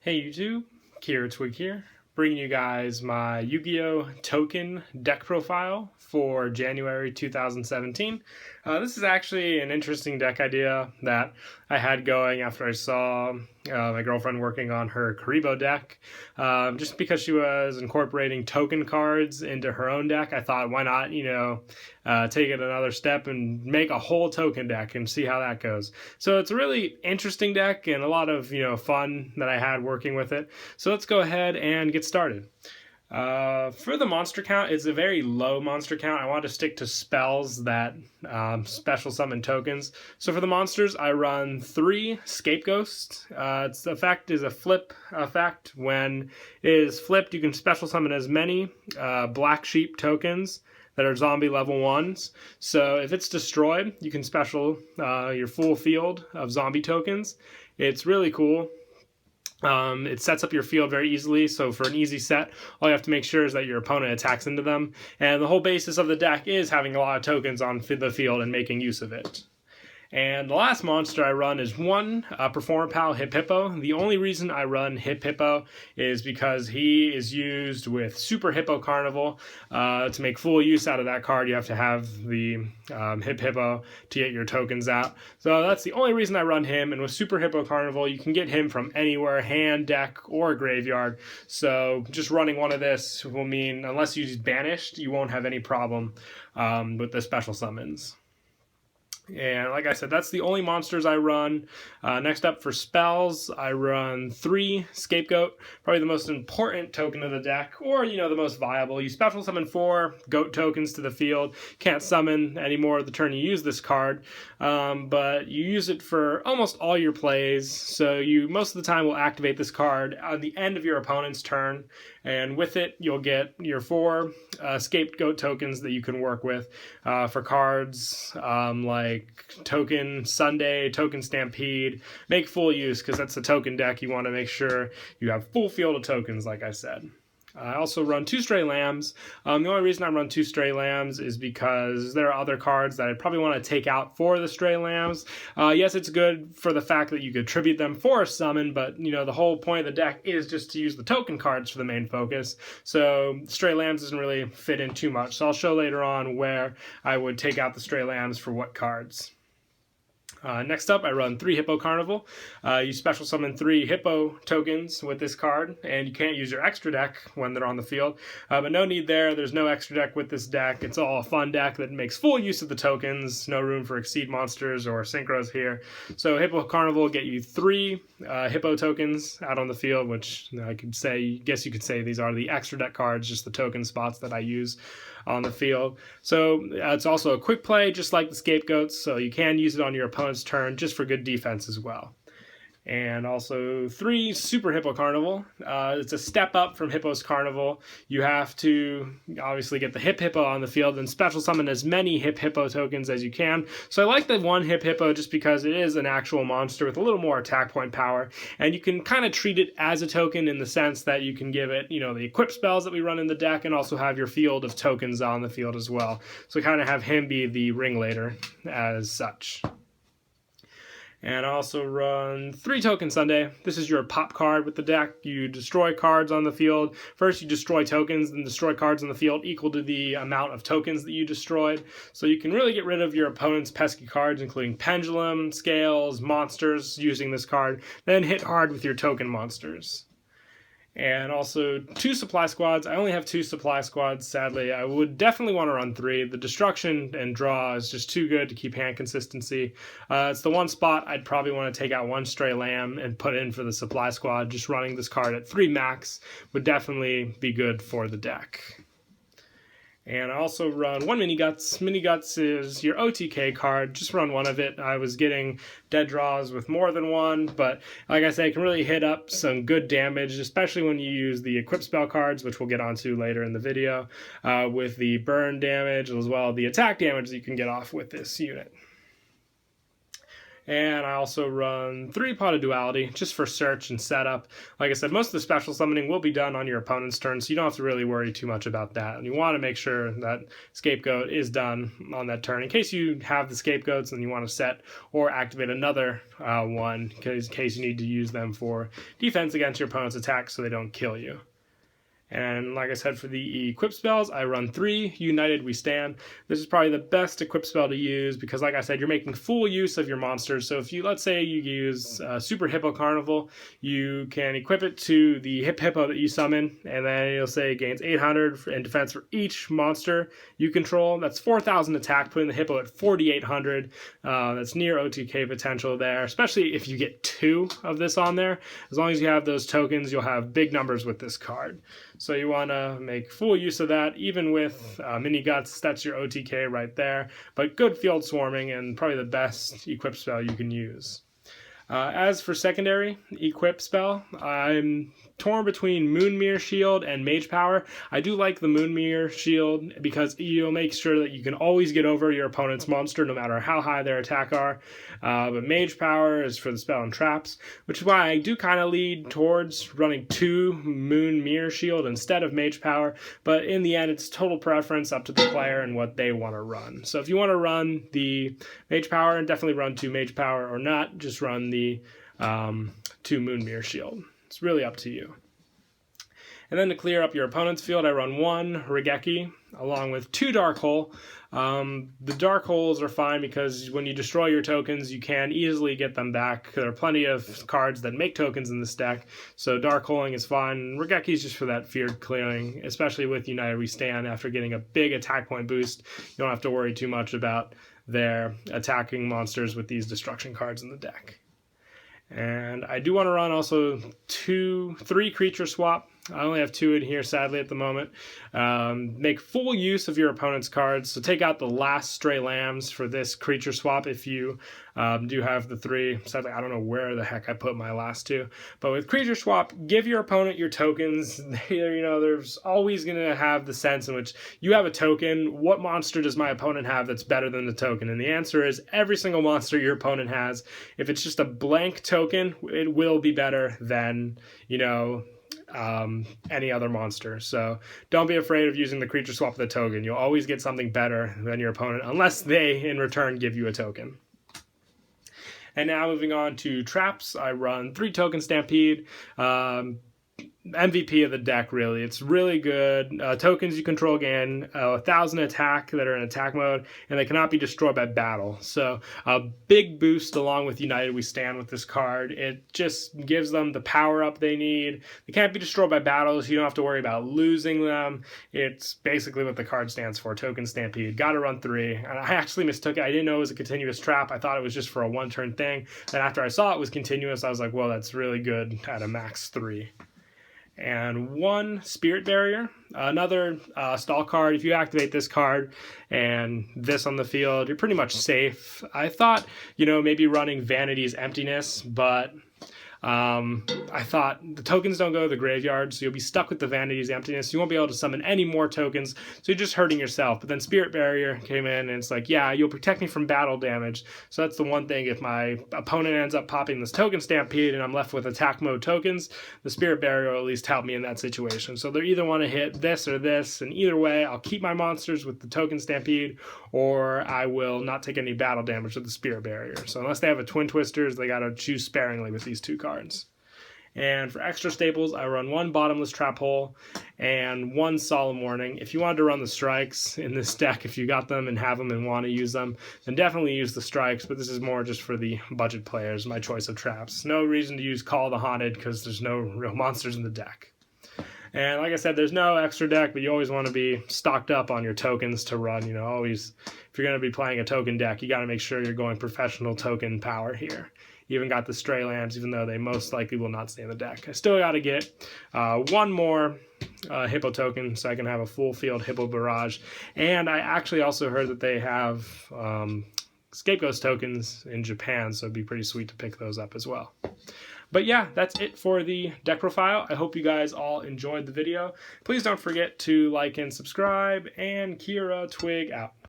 Hey YouTube, Kira Twig here, bringing you guys my Yu-Gi-Oh! Token deck profile for January 2017. This is actually an interesting deck idea that I had going after I saw my girlfriend working on her Karibo deck. Just because she was incorporating token cards into her own deck, I thought, why not, take it another step and make a whole token deck and see how that goes. So it's a really interesting deck and a lot of, fun that I had working with it. So let's go ahead and get started. For the monster count, it's a very low monster count. I want to stick to spells that special summon tokens. So for the monsters, I run 3 Scapegoats. Its effect is a flip effect. When it is flipped, you can special summon as many Black Sheep tokens that are zombie level 1s. So if it's destroyed, you can special your full field of zombie tokens. It's really cool. It sets up your field very easily, so for an easy set, all you have to make sure is that your opponent attacks into them. And the whole basis of the deck is having a lot of tokens on the field and making use of it. And the last monster I run is one Performer Pal Hippo. The only reason I run Hippo is because he is used with Super Hippo Carnival. To make full use out of that card, you have to have the Hippo to get your tokens out. So that's the only reason I run him. And with Super Hippo Carnival, you can get him from anywhere, hand, deck, or graveyard. So just running one of this will mean, unless you use Banished, you won't have any problem with the special summons. And like I said, that's the only monsters I run. Next up for spells, I run 3 Scapegoat, probably the most important token of the deck, or the most viable. You special summon 4 goat tokens to the field. Can't summon anymore the turn you use this card, but you use it for almost all your plays. So you most of the time will activate this card at the end of your opponent's turn, and with it you'll get your 4 Scapegoat tokens that you can work with for cards like Token Sunday, Token Stampede. Make full use, because that's the token deck. You want to make sure you have full field of tokens, like I said. I also run 2 Stray Lambs. The only reason I run 2 Stray Lambs is because there are other cards that I probably want to take out for the Stray Lambs. Yes, it's good for the fact that you could tribute them for a summon, but the whole point of the deck is just to use the token cards for the main focus. So Stray Lambs doesn't really fit in too much. So I'll show later on where I would take out the Stray Lambs for what cards. Next up, I run 3 Hippo Carnival. You special summon 3 Hippo tokens with this card, and you can't use your extra deck when they're on the field. But no need there. There's no extra deck with this deck. It's all a fun deck that makes full use of the tokens. No room for Exceed monsters or synchros here. So Hippo Carnival will get you 3 Hippo tokens out on the field, which I guess you could say these are the extra deck cards, just the token spots that I use on the field. So it's also a quick play, just like the Scapegoats, so you can use it on your opponent's turn just for good defense as well. And also 3 Super Hippo Carnival. It's a step up from Hippo's Carnival. You have to obviously get the Hippo on the field and special summon as many Hippo tokens as you can. So I like the 1 Hippo just because it is an actual monster with a little more attack point power, and you can kind of treat it as a token in the sense that you can give it, the equip spells that we run in the deck, and also have your field of tokens on the field as well. So kind of have him be the ringleader as such. And I also run 3 Token Sunday. This is your pop card with the deck. You destroy cards on the field. First you destroy tokens, then destroy cards on the field equal to the amount of tokens that you destroyed. So you can really get rid of your opponent's pesky cards, including Pendulum, Scales, Monsters, using this card. Then hit hard with your token monsters. And also 2 supply squads. I only have 2 supply squads, sadly. I would definitely want to run 3. The destruction and draw is just too good to keep hand consistency. It's the one spot I'd probably want to take out 1 Stray Lamb and put in for the supply squad. Just running this card at 3 max would definitely be good for the deck. And I also run 1 Mini Guts. Mini Guts is your OTK card. Just run 1 of it. I was getting dead draws with more than 1, but like I said, it can really hit up some good damage, especially when you use the equip spell cards, which we'll get onto later in the video, with the burn damage as well as the attack damage that you can get off with this unit. And I also run 3 Pot of Duality just for search and setup. Like I said, most of the special summoning will be done on your opponent's turn, so you don't have to really worry too much about that. And you want to make sure that Scapegoat is done on that turn in case you have the Scapegoats and you want to set or activate another one in case you need to use them for defense against your opponent's attack so they don't kill you. And like I said, for the equip spells, I run 3 United We Stand. This is probably the best equip spell to use because, like I said, you're making full use of your monsters. So if you, let's say you use Super Hippo Carnival, you can equip it to the Hippo that you summon, and then you'll say it gains 800 in defense for each monster you control. That's 4,000 attack, putting the Hippo at 4,800. That's near OTK potential there, especially if you get 2 of this on there. As long as you have those tokens, you'll have big numbers with this card. So you want to make full use of that, even with mini guts. That's your OTK right there. But good field swarming and probably the best equip spell you can use. As for secondary equip spell, I'm torn between Moonmere Shield and Mage Power. I do like the Moonmere Shield because you'll make sure that you can always get over your opponent's monster no matter how high their attack are. But Mage Power is for the spell and traps, which is why I do kind of lead towards running 2 Moonmere Shield instead of Mage Power. But in the end, it's total preference up to the player and what they want to run. So if you want to run the Mage Power, definitely run 2 Mage Power, or not, just run the 2 Moonmere Shield. It's really up to you. And then to clear up your opponent's field, I run 1 Regeki along with 2 Dark Hole. The Dark Holes are fine because when you destroy your tokens, you can easily get them back. There are plenty of cards that make tokens in this deck, so Dark Holing is fine. Regeki is just for that feared clearing, especially with United We Stand. After getting a big attack point boost, you don't have to worry too much about their attacking monsters with these destruction cards in the deck. And I do want to run also 3 creature swap. I only have 2 in here, sadly, at the moment. Make full use of your opponent's cards. So take out the last Stray Lambs for this creature swap if you do have the 3. Sadly, I don't know where the heck I put my last 2. But with creature swap, give your opponent your tokens. There's always going to have the sense in which you have a token. What monster does my opponent have that's better than the token? And the answer is every single monster your opponent has. If it's just a blank token, it will be better than, any other monster. So don't be afraid of using the creature swap with a token. You'll always get something better than your opponent unless they in return give you a token. And now moving on to traps, I run 3 Token Stampede. MVP of the deck, really. It's really good. Tokens you control gain 1,000 attack that are in attack mode, and they cannot be destroyed by battle. So a big boost along with United We Stand with this card. It just gives them the power up they need. They can't be destroyed by battles. You don't have to worry about losing them. It's basically what the card stands for, Token Stampede. Got to run 3. And I actually mistook it. I didn't know it was a continuous trap. I thought it was just for a 1-turn thing. Then after I saw it was continuous, I was like, well, that's really good at a max 3. And 1 Spirit Barrier, another stall card. If you activate this card and this on the field, you're pretty much safe. I thought, maybe running Vanity's Emptiness, but I thought the tokens don't go to the graveyard, so you'll be stuck with the Vanity's Emptiness. You won't be able to summon any more tokens, so you're just hurting yourself. But then Spirit Barrier came in, and it's like, yeah, you'll protect me from battle damage. So that's the one thing. If my opponent ends up popping this Token Stampede and I'm left with attack mode tokens, the Spirit Barrier will at least help me in that situation. So they either want to hit this or this, and either way, I'll keep my monsters with the Token Stampede, or I will not take any battle damage with the Spirit Barrier. So unless they have a Twin Twisters, they got to choose sparingly with these 2 cards. And for extra staples, I run 1 Bottomless Trap Hole and 1 Solemn Warning. If you wanted to run the strikes in this deck, if you got them and have them and want to use them, then definitely use the strikes, but this is more just for the budget players, my choice of traps. No reason to use Call the Haunted because there's no real monsters in the deck. And like I said, there's no extra deck, but you always want to be stocked up on your tokens to run. Always, if you're going to be playing a token deck, you got to make sure you're going professional token power here. You even got the Stray Lambs, even though they most likely will not stay in the deck. I still got to get 1 more Hippo token so I can have a full field Hippo Barrage. And I actually also heard that they have Scapegoat tokens in Japan, so it'd be pretty sweet to pick those up as well. But yeah, that's it for the deck profile. I hope you guys all enjoyed the video. Please don't forget to like and subscribe, and Kira Twig out.